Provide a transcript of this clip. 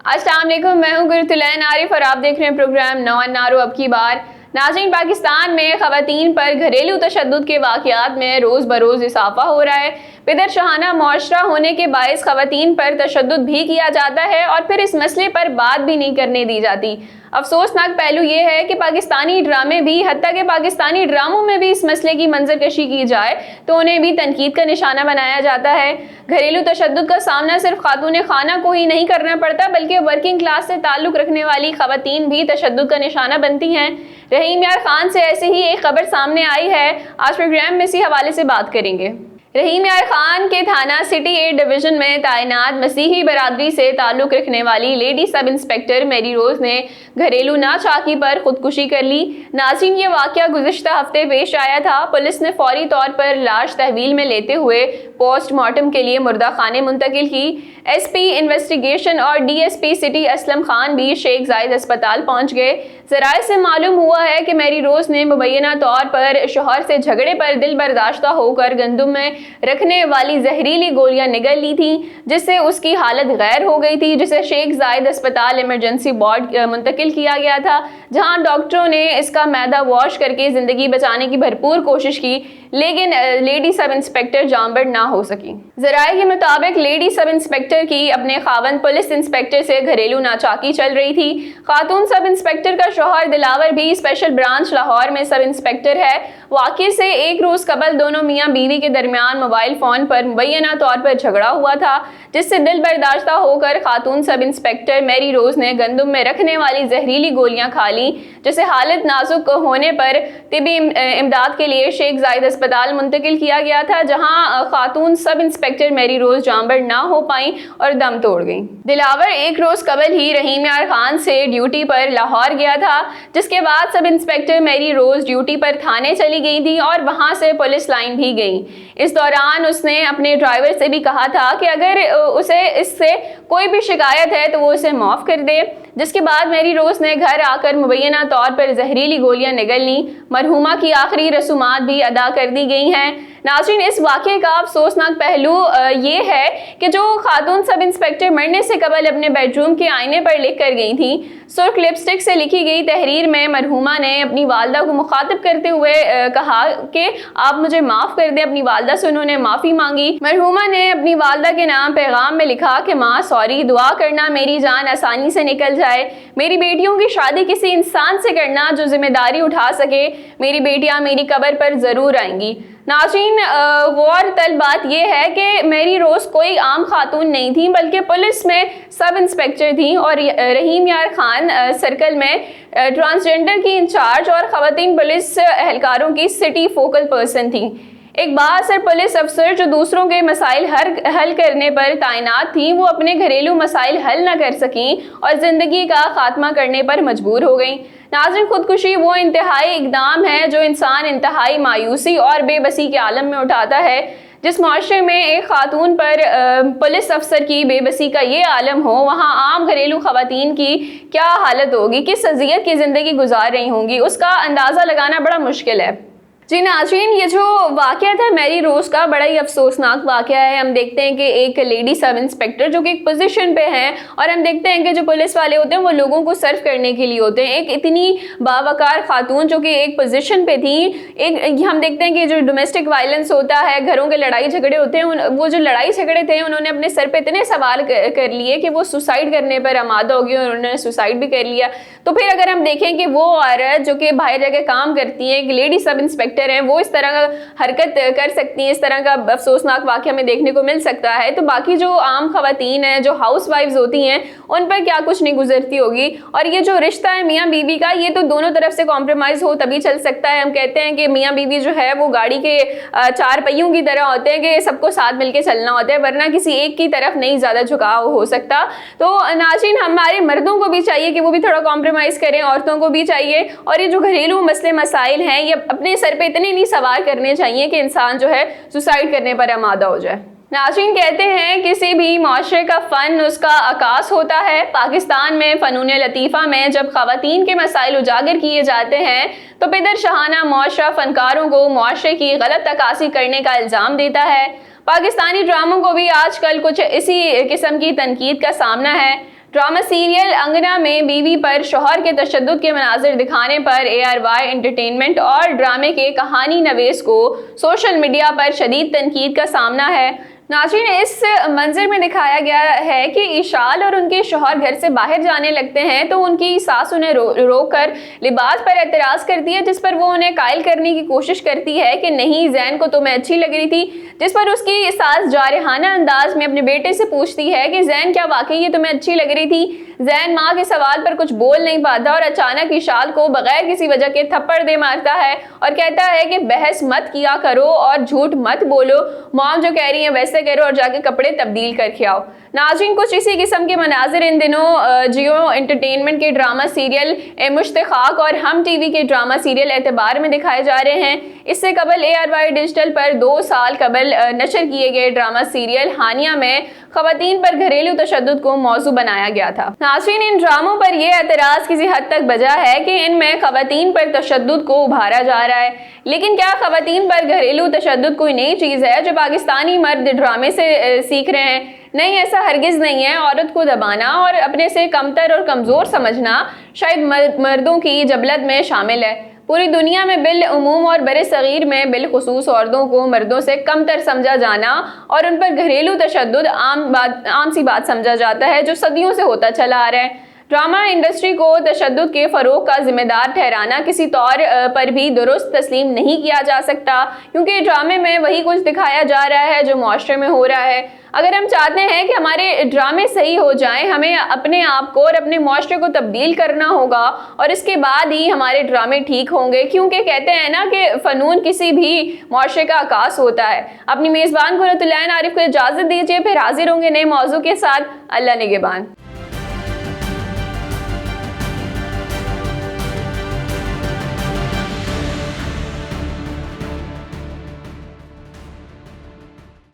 अस्सलाम वालेकुम, मैं हूं गुरुतुलैन आरिफ और आप देख रहे हैं प्रोग्राम नौ अन्नारो अब की बार। नाज़रीन, पाकिस्तान में ख़वातीन पर घरेलू तशद्दुद के वाक़यात में रोज़ बरोज़ इजाफा हो रहा है। पिदर शहाना मुआशरा होने के बायस ख़वातीन पर तशद्दुद भी किया जाता है और फिर इस मसले पर बात भी नहीं करने दी जाती। अफसोसनाक पहलू ये है कि पाकिस्तानी ड्रामे भी, हत्ता कि पाकिस्तानी ड्रामों में भी इस मसले की मंजरकशी की जाए तो उन्हें भी तनकीद का निशाना बनाया जाता है। घरेलू तशद्दुद का सामना सिर्फ खातून खाना को ही नहीं करना पड़ता, बल्कि वर्किंग क्लास से ताल्लुक़ रखने वाली ख़वातीन भी तशद्दुद का निशाना बनती हैं। रहीम यार खान से ऐसे ही एक खबर सामने आई है, आज प्रोग्राम में इसी हवाले से बात करेंगे। रहीम यार खान के थाना सिटी ए डिवीज़न में तैनात मसीही बरादरी से ताल्लुक़ रखने वाली लेडी सब इंस्पेक्टर मेरी रोज़ ने घरेलू नाचाकी पर खुदकुशी कर ली। नाज़रीन, ये वाक़या गुज़िश्ता हफ्ते पेश आया था। पुलिस ने फौरी तौर पर लाश तहवील में लेते हुए पोस्टमार्टम के लिए मुर्दा खाने मुंतकिल की। एसपी इन्वेस्टिगेशन और डीएसपी सिटी असलम खान भी शेख जायद अस्पताल पहुँच गए। ज़राए से मालूम हुआ है कि मेरी रोज़ ने मुबैना तौर पर शौहर से झगड़े पर दिल बर्दाश्ता होकर गंदुम में रखने वाली जहरीली गोलियां निगल ली थी, जिससे उसकी हालत गैर हो गई थी, जिसे शेख जायद अस्पताल इमरजेंसी वार्ड मुंतकिल किया गया था, जहां डॉक्टरों ने इसका मैदा वॉश करके ज़िंदगी बचाने की भरपूर कोशिश की, लेकिन लेडी सब इंस्पेक्टर जांबड़ ना हो सकी। ज़राए के मुताबिक लेडी सब इंस्पेक्टर की अपने खावन पुलिस इंस्पेक्टर से घरेलू नाचाकी चल रही थी। खातून सब इंस्पेक्टर का शौहर दिलावर भी स्पेशल ब्रांच लाहौर में सब इंस्पेक्टर है। वाक़े से एक रोज़ कबल दोनों मियाँ बीवी के दरमियान मोबाइल फ़ोन पर मुबैना तौर पर झगड़ा हुआ था, जिससे दिल बर्दाश्ता होकर खातून सब इंस्पेक्टर मेरी रोज़ ने गंदुम में रखने वाली जहरीली गोलियां खा ली, जिसे हालत नाजुक होने पर तिबी इमदाद के लिए शेख जायद अस्पताल मुंतकिल किया गया था, जहां खातून सब इंस्पेक्टर मेरी रोज़ जांबड़ ना हो पाई और दम तोड़ गई। दिलावर एक रोज़ कबल ही रहीम यार खान से ड्यूटी पर लाहौर गया था, जिसके बाद सब इंस्पेक्टर मेरी रोज़ ड्यूटी पर थाने चली गई थी और वहां से पुलिस लाइन भी गई। इस दौरान उसने अपने ड्राइवर से भी कहा था कि अगर उसे इससे कोई भी शिकायत है तो वो उसे माफ़ कर दे, जिसके बाद मेरी रोज़ ने घर आकर मुबैना तौर पर जहरीली गोलियां निगल ली। मरहुमा की आखिरी रसूमात भी अदा कर दी गई हैं। नाज़रीन, इस वाक़े का अफसोसनाक पहलू ये है कि जो खातून सब इंस्पेक्टर मरने से कबल अपने बेडरूम के आईने पर लिख कर गई थी, सुर्ख लिपस्टिक से लिखी गई तहरीर में मरहुमा ने अपनी वालदा को मुखातिब करते हुए कहा कि आप मुझे माफ़ कर दें। अपनी वालदा से उन्होंने माफ़ी मांगी। मरहुमा ने अपनी वालदा के नाम पैगाम में लिखा कि माँ सॉरी, दुआ करना मेरी जान आसानी से निकल जाए। मेरी बेटियों की शादी किसी इंसान से करना जो जिम्मेदारी उठा सके। मेरी बेटियाँ मेरी कब्र पर ज़रूर आएंगी। नाज़रीन, गौर तलब बात यह है कि मेरी रोज़ कोई आम खातून नहीं थी, बल्कि पुलिस में सब इंस्पेक्टर थी और रहीम यार खान सर्कल में ट्रांसजेंडर की इंचार्ज और ख़वातीन पुलिस एहलकारों की सिटी फोकल पर्सन थी। एक बाअसर पुलिस अफसर जो दूसरों के मसाइल हल करने पर तैनात थी, वो अपने घरेलू मसाइल हल न कर सकीं और ज़िंदगी का खात्मा करने पर मजबूर हो गई। नाज़रीन, खुदकुशी वो इंतहाई इकदाम है जो इंसान इंतहाई मायूसी और बेबसी के आलम में उठाता है। जिस माशरे में एक खातून पर पुलिस अफसर की बेबसी का ये आलम हो, वहाँ आम घरेलू ख़वातीन की क्या हालत होगी, किस अज़ियत की ज़िंदगी गुजार रही होंगी, उसका अंदाज़ा लगाना बड़ा मुश्किल है। जी नाज़रीन, ये जो वाक़या था मेरी रोज़ का, बड़ा ही अफसोसनाक वाक़या है। हम देखते हैं कि एक लेडी सब इंस्पेक्टर जो कि एक पोजीशन पे हैं, और हम देखते हैं कि जो पुलिस वाले होते हैं वो लोगों को सर्व करने के लिए होते हैं। एक इतनी बावकार खातून जो कि एक पोजीशन पे थी, एक हम देखते हैं कि जो डोमेस्टिक वायलेंस होता है, घरों के लड़ाई झगड़े होते हैं, वो जो लड़ाई झगड़े थे उन्होंने अपने सर पे इतने सवाल कर लिए कि वो सुसाइड करने पर आमादा हो गई और उन्होंने सुसाइड भी कर लिया। तो फिर अगर हम देखें कि वो औरत जो कि बाहर जाके काम करती है, एक लेडी सब इंस्पेक्टर हैं, वो इस तरह का हरकत कर सकती हैं, इस तरह का अफसोसनाक वाक़या में देखने को मिल सकता है, तो बाकी जो आम ख़वातीन हैं, जो हाउस वाइफ्स होती हैं, उन पर क्या कुछ नहीं गुजरती होगी। और ये जो रिश्ता है मियाँ बीवी का, ये तो दोनों तरफ से कॉम्प्रोमाइज़ हो तभी चल सकता है। हम कहते हैं कि मियाँ बीवी जो है वो गाड़ी के चार पहियों की तरह होते हैं कि सबको साथ मिलकर चलना होता है, वरना किसी एक की तरफ नहीं ज़्यादा झुकाव हो सकता। तो नाज़रीन, हमारे मर्दों को भी चाहिए कि वो भी थोड़ा कॉम्प्रोमाइज़ करें, औरतों को भी चाहिए, और ये जो घरेलू मसले मसाइल हैं ये अपने सर पे इतने नहीं सवार करने चाहिए कि इंसान जो है सुसाइड करने पर आमादा हो जाए। नाज़रीन, कहते हैं किसी भी माशरे का फ़न उसका आकाश होता है। पाकिस्तान में फ़नून लतीफ़ा में जब ख़वातीन के मसाइल उजागर किए जाते हैं तो पिदर शहाना मुआशरा फ़नकारों को मुआशरे की गलत अक्कासी करने का इल्ज़ाम देता है। पाकिस्तानी ड्रामों को भी आजकल कुछ इसी किस्म की तनकीद का सामना है। ड्रामा सीरियल अंगना में बीवी पर शौहर के तशद्दुद के मनाजिर दिखाने पर ARY एंटरटेनमेंट और ड्रामे के कहानी नवीस को सोशल मीडिया पर शदीद तनकीद का सामना है। नाज़रीन, इस मंजर में दिखाया गया है कि इशाल और उनके शौहर घर से बाहर जाने लगते हैं तो उनकी सास उन्हें रोककर लिबास पर एतराज़ करती है, जिस पर वो उन्हें कायल करने की कोशिश करती है कि नहीं, ज़ैन को तो मैं अच्छी लग रही थी। जिस पर उसकी सास जारहाना अंदाज में अपने बेटे से पूछती है कि ज़ैन, क्या वाकई ये तुम्हें अच्छी लग रही थी? ज़ैन माँ के सवाल पर कुछ बोल नहीं पाता और अचानक इशाल को बगैर किसी वजह के थप्पड़ दे मारता है और कहता है कि बहस मत किया करो और झूठ मत बोलो, मॉम जो कह रही है वैसे करो और जाके कपड़े तब्दील करके आओ। नाज़रीन, कुछ इसी किस्म के मनाजिर इन दिनों जियो एंटरटेनमेंट के ड्रामा सीरियल मुश्ताक़ और हम टीवी के ड्रामा सीरियल एतबार में दिखाए जा रहे हैं। इससे कबल ARY डिजिटल पर 2 साल कबल नशर किए गए ड्रामा सीरियल हानिया में ख़वातीन पर घरेलू तशद्दुद को मौजू बनाया गया था। नाज़रीन, इन ड्रामों पर यह एतराज़ किसी हद तक बजा है कि इनमें ख़वातीन पर तशद्दुद को उभारा जा रहा है, लेकिन क्या ख़वातीन पर घरेलू तशद्दुद कोई नई चीज़ है जो पाकिस्तानी मर्द ड्रामे से सीख रहे हैं? नहीं, ऐसा हरगिज़ नहीं है। औरत को दबाना और अपने से कमतर और कमज़ोर समझना शायद मर्दों की जबलत में शामिल है। पूरी दुनिया में बिल उमूम और बरे सगीर में बिलखुसूस औरतों को मर्दों से कमतर समझा जाना और उन पर घरेलू तशद्दुद आम सी बात समझा जाता है, जो सदियों से होता चला आ रहा है। ड्रामा इंडस्ट्री को तशद्दुद के फ़रोग़ का ज़िम्मेदार ठहराना किसी तौर पर भी दुरुस्त तस्लीम नहीं किया जा सकता, क्योंकि ड्रामे में वही कुछ दिखाया जा रहा है जो मुआशरे में हो रहा है। अगर हम चाहते हैं कि हमारे ड्रामे सही हो जाएं, हमें अपने आप को और अपने मुआशरे को तब्दील करना होगा और इसके बाद ही हमारे ड्रामे ठीक होंगे, क्योंकि कहते हैं ना कि फ़नून किसी भी मुआशरे का आकाश होता है। अपनी मेज़बान कुर्रतुल ऐन आरिफ को इजाज़त दीजिए, फिर हाजिर होंगे नए मौजू के साथ। अल्लाह निगहबान।